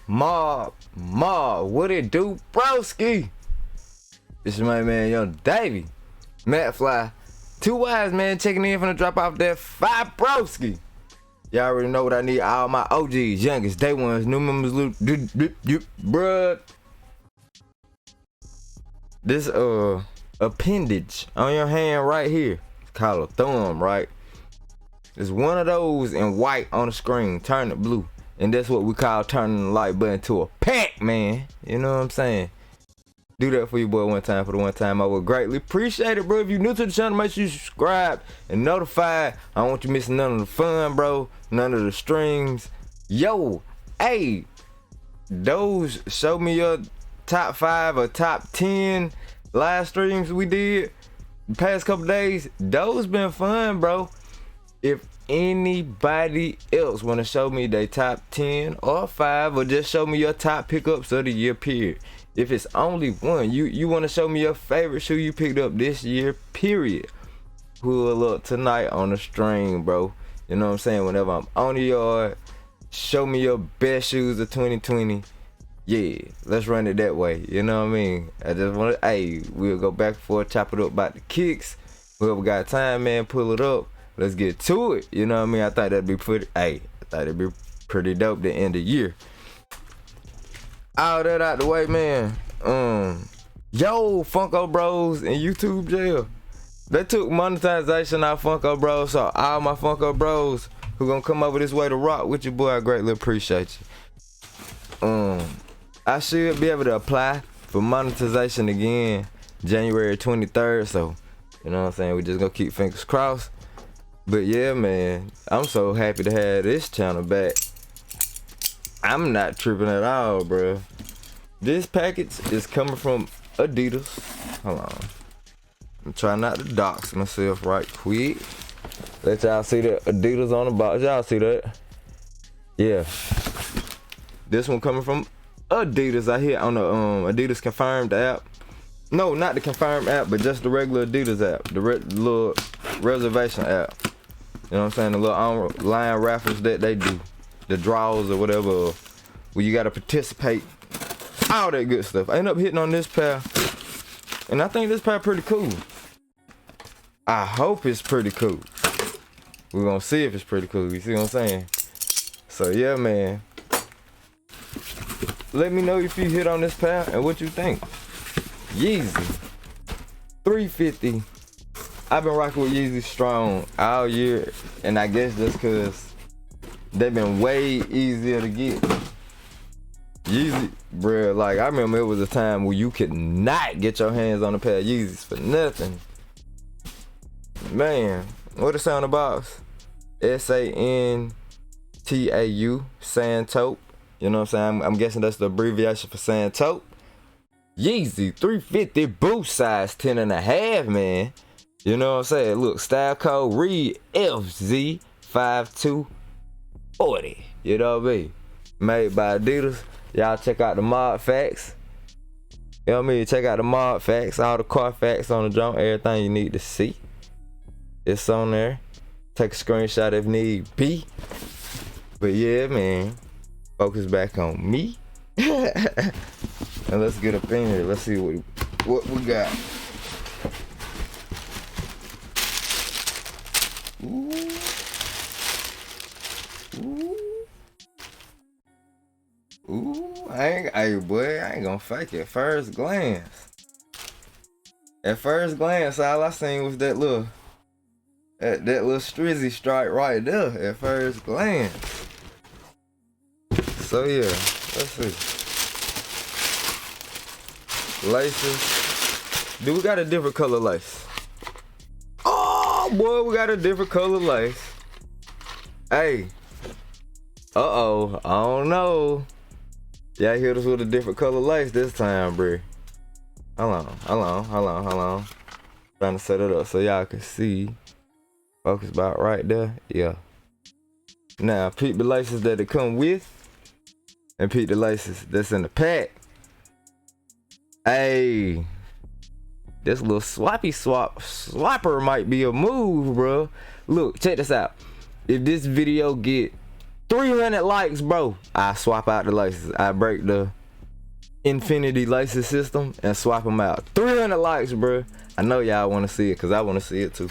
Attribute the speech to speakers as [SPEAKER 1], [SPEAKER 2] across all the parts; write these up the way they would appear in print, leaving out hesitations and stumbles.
[SPEAKER 1] What it do, broski? This is my man, young DaveyMcFlyy. Two wise man checking in from the drop off that 5 broski. Y'all already know what I need. All my OGs, youngest, day ones, new members, bruh. This appendage on your hand right here, it's called a thumb, right? It's one of those in white on the screen, turn it blue. And that's what we call turning the light button to a pack, man. You know what I'm saying? Do that for your boy one time. For the one time, I would greatly appreciate it, bro. If you're new to the channel, make sure you subscribe and notified. I don't want you missing none of the fun, bro. None of the streams. Yo, hey, those show me your top 5 or top 10 live streams we did the past couple days. Those been fun, bro. If anybody else want to show me their top 10 or 5, or just show me your top pickups of the year period. If it's only one, you want to show me your favorite shoe you picked up this year period, pull up tonight on the stream, bro. You know what I'm saying? Whenever I'm on the yard, show me your best shoes of 2020. Yeah, let's run it that way. You know what I mean? I just want to, hey, we'll go back and forth, chop it up about the kicks. Whoever got time, man, pull it up. Let's get to it. You know what I mean? I thought that'd be pretty, I thought it'd be pretty dope the end of the year. All that out the way, man. Yo, Funko Bros in YouTube jail. They took monetization out Funko Bros, so all my Funko Bros who gonna come over this way to rock with you, boy, I greatly appreciate you. I should be able to apply for monetization again January 23rd, so you know what I'm saying? We just gonna keep fingers crossed. But yeah, man, I'm so happy to have this channel back. I'm not tripping at all, bro. This package is coming from Adidas. Hold on. I'm trying not to dox myself right quick. Let y'all see the Adidas on the box. Y'all see that? Yeah. This one coming from Adidas. I hear on the Adidas Confirmed app. No, not the Confirmed app, but just the regular Adidas app. The little reservation app. You know what I'm saying? The little online raffles that they do. The draws or whatever. Where you gotta participate. All that good stuff. I end up hitting on this pair. And I think this pair pretty cool. I hope it's pretty cool. We're gonna see if it's pretty cool. You see what I'm saying? So yeah, man. Let me know if you hit on this pair and what you think. Yeezy 350. I've been rocking with Yeezy strong all year, and I guess just cause they've been way easier to get. Yeezy, bruh, like I remember it was a time where you could not get your hands on a pair of Yeezys for nothing. Man, what it say on the box? SANTAU, Taupe. You know what I'm saying? I'm guessing that's the abbreviation for Taupe. Yeezy 350 boot size 10.5, man. You know what I'm saying? Look, style code read FZ5240. You know what I mean? Made by Adidas. Y'all check out the mod facts. You know what I mean? Check out the mod facts, all the car facts on the jump, everything you need to see. It's on there. Take a screenshot if need be. But yeah, man. Focus back on me. And let's get up in here. Let's see what we got. Ooh. Ooh. Ooh. Hey boy, I ain't gonna fake it. First glance. At first glance, all I seen was that little strizzy stripe right there at first glance. So yeah, let's see. Laces. Do we got a different color lace? Oh boy, we got a different color lace. Hey. Uh-oh, I don't know. Y'all hit us with a different color lace this time, bruh. Hold on. Trying to set it up so y'all can see. Focus about right there. Yeah. Now, peep the laces that it come with. And peep the laces that's in the pack. Hey. This little swapper might be a move, bro. Look, check this out. If this video get 300 likes, bro. I swap out the laces. I break the infinity laces system and swap them out. 300 likes, bro. I know y'all want to see it because I want to see it too.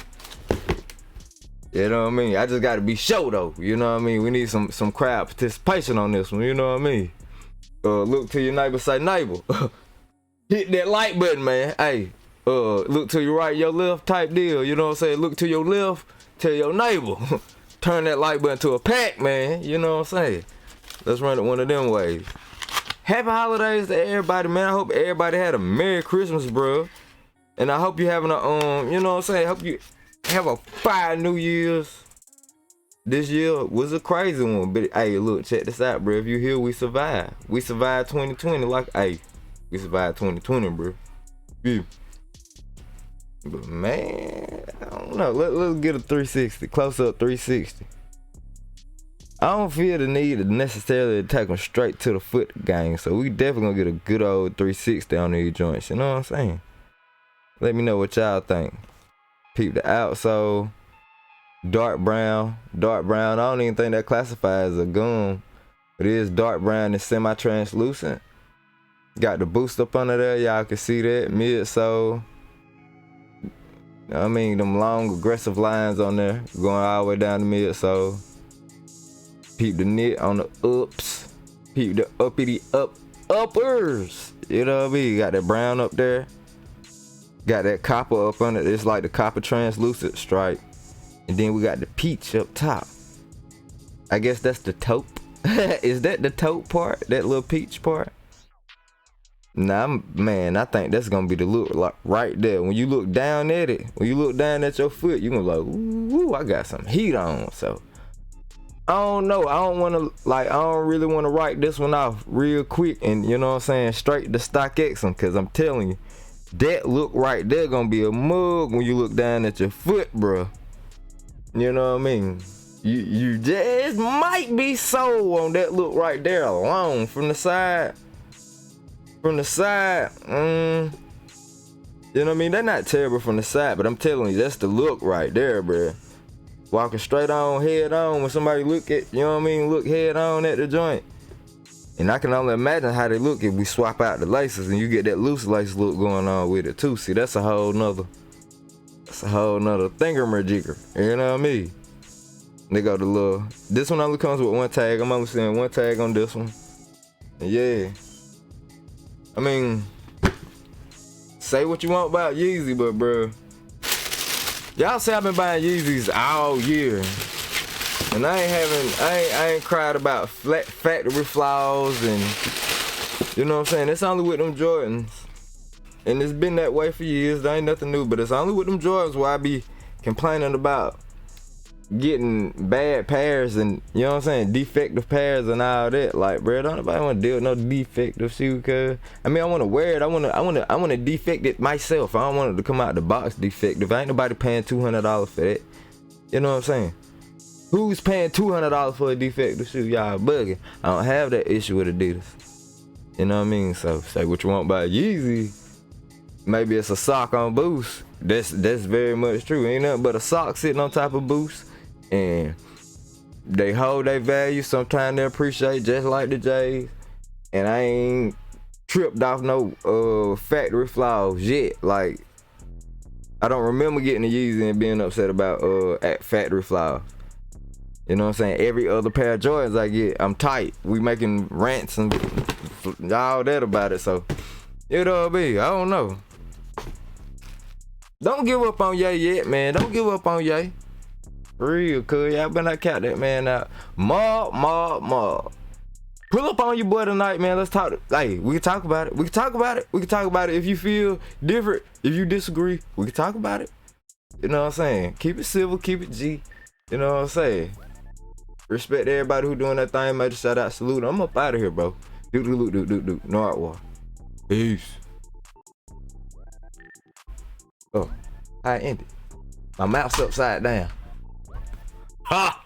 [SPEAKER 1] You know what I mean? I just got to be sure though. You know what I mean? We need some crowd participation on this one. You know what I mean? Look to your neighbor, say, neighbor, hit that like button, man. Hey, look to your right, your left type deal. You know what I'm saying? Look to your left, tell your neighbor. Turn that like button to a pack, man. You know what I'm saying? Let's run it one of them ways. Happy holidays to everybody, man. I hope everybody had a Merry Christmas, bro. And I hope you having a, you know what I'm saying? Hope you have a fire New Year's. This year was a crazy one, but hey, look, check this out, bro. If you here, we survived. We survived 2020, like, hey, we survived 2020, bro. Yeah. But man, I don't know. Let's get a 360, close up 360. I don't feel the need to necessarily take them straight to the foot gang, so we definitely gonna get a good old 360 on these joints. You know what I'm saying? Let me know what y'all think. Peep the outsole. Dark brown. I don't even think that classifies as a gum. It is dark brown and semi-translucent. Got the boost up under there. Y'all can see that. Midsole. I mean, them long aggressive lines on there going all the way down the midsole. Peep the knit on the ups. Peep the uppity uppers. You know what I mean? Got that brown up there. Got that copper up under it. It's like the copper translucent stripe. And then we got the peach up top. I guess that's the taupe. Is that the taupe part? That little peach part? Nah, man, I think that's gonna be the look, like right there. When you look down at it, when you look down at your foot, you gonna like, ooh, I got some heat on. So I don't know. I don't really wanna write this one off real quick and, you know what I'm saying, straight to StockX them, cause I'm telling you, that look right there gonna be a mug when you look down at your foot, bruh. You know what I mean? You just might be sold on that look right there alone from the side. From the side, you know what I mean? They're not terrible from the side, but I'm telling you, that's the look right there, bruh. Walking straight on, head on, when somebody look at, you know what I mean? Look head on at the joint. And I can only imagine how they look if we swap out the laces and you get that loose lace look going on with it too. See, that's a whole nother thingamajigger. You know what I mean? They go the little, this one only comes with one tag. I'm only seeing one tag on this one. And yeah. I mean, say what you want about Yeezy, but bro, y'all say I've been buying Yeezys all year. And I ain't cried about factory flaws and, you know what I'm saying? It's only with them Jordans. And it's been that way for years. There ain't nothing new, but it's only with them Jordans where I be complaining about getting bad pairs and, you know what I'm saying, defective pairs and all that. Like, bro, don't nobody want to deal with no defective shoe, cuz. I mean, I want to wear it. I want to defect it myself. I don't want it to come out the box defective. Ain't nobody paying $200 for that. You know what I'm saying? Who's paying $200 for a defective shoe? Y'all bugging. I don't have that issue with Adidas. You know what I mean? So say what you want about Yeezy. Maybe it's a sock on Boost. That's very much true. Ain't nothing but a sock sitting on top of Boost. And they hold their value. Sometimes they appreciate just like the J's. And I ain't tripped off no factory flaws yet. Like, I don't remember getting a Yeezy and being upset about at factory flaws. You know what I'm saying? Every other pair of Jordans I get, I'm tight. We making rants and all that about it. So, you know what I mean? I don't know. Don't give up on Ye yet, man. Don't give up on Ye. For real, cuz y'all better not count that man out. Mob. Pull up on your boy tonight, man. Let's talk. Hey, we can talk about it. We can talk about it if you feel different. If you disagree, we can talk about it. You know what I'm saying? Keep it civil, keep it G. You know what I'm saying? Respect everybody who doing that thing. Major shout out, salute. I'm up out of here, bro. Do. Nardwar. Peace. Oh, I ended. My mouth's upside down. Ha!